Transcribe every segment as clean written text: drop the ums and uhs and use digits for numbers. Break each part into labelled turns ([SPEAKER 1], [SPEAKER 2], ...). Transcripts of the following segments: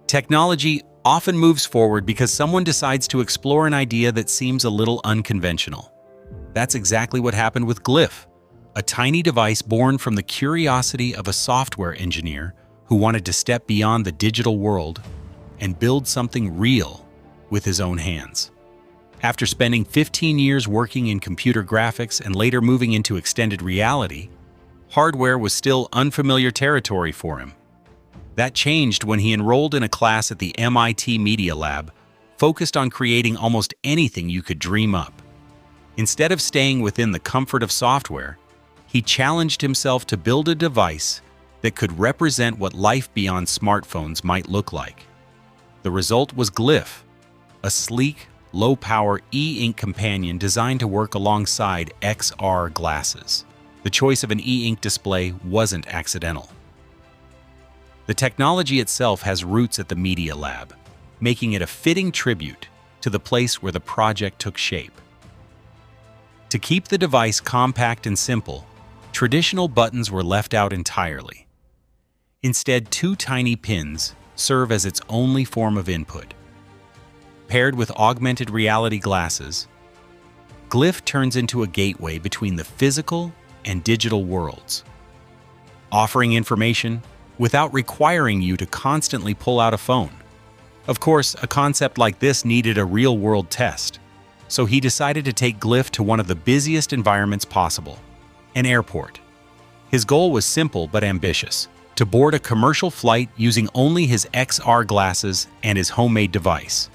[SPEAKER 1] Technology often moves forward because someone decides to explore an idea that seems a little unconventional. That's exactly what happened with Glyph, a tiny device born from the curiosity of a software engineer who wanted to step beyond the digital world and build something real with his own hands. After spending 15 years working in computer graphics and later moving into extended reality, hardware was still unfamiliar territory for him. That changed when he enrolled in a class at the MIT Media Lab, focused on creating almost anything you could dream up. Instead of staying within the comfort of software, he challenged himself to build a device that could represent what life beyond smartphones might look like. The result was Glyph, a sleek, low-power e-ink companion designed to work alongside XR glasses. The choice of an e-ink display wasn't accidental. The technology itself has roots at the Media Lab, making it a fitting tribute to the place where the project took shape. To keep the device compact and simple, traditional buttons were left out entirely. Instead, two tiny pins serve as its only form of input. Paired with augmented reality glasses, Glyph turns into a gateway between the physical and digital worlds, offering information without requiring you to constantly pull out a phone. Of course, a concept like this needed a real-world test, so he decided to take Glyph to one of the busiest environments possible, an airport. His goal was simple but ambitious: to board a commercial flight using only his XR glasses and his homemade device.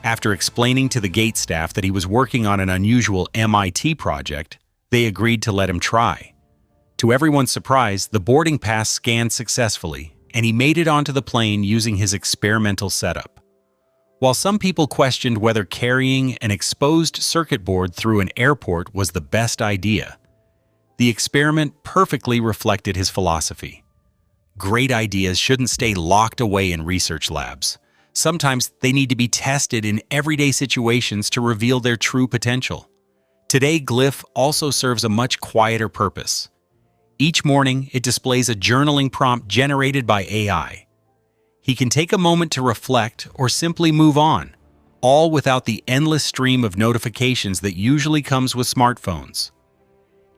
[SPEAKER 1] After explaining to the gate staff that he was working on an unusual MIT project, they agreed to let him try. To everyone's surprise, the boarding pass scanned successfully, and he made it onto the plane using his experimental setup. While some people questioned whether carrying an exposed circuit board through an airport was the best idea, the experiment perfectly reflected his philosophy. Great ideas shouldn't stay locked away in research labs. Sometimes they need to be tested in everyday situations to reveal their true potential. Today, Glyph also serves a much quieter purpose. Each morning, it displays a journaling prompt generated by AI. He can take a moment to reflect or simply move on, all without the endless stream of notifications that usually comes with smartphones.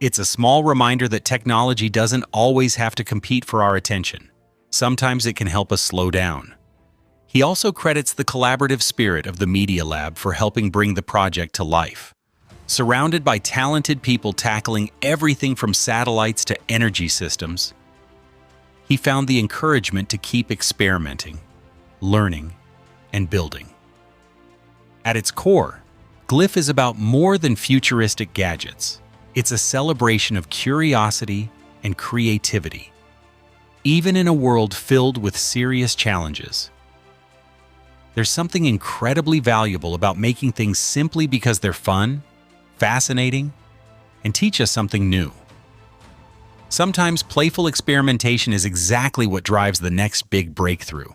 [SPEAKER 1] It's a small reminder that technology doesn't always have to compete for our attention. Sometimes it can help us slow down. He also credits the collaborative spirit of the Media Lab for helping bring the project to life. Surrounded by talented people tackling everything from satellites to energy systems, he found the encouragement to keep experimenting, learning, and building. At its core, Glyph is about more than futuristic gadgets. It's a celebration of curiosity and creativity, even in a world filled with serious challenges. There's something incredibly valuable about making things simply because they're fun, fascinating, and teach us something new. Sometimes playful experimentation is exactly what drives the next big breakthrough.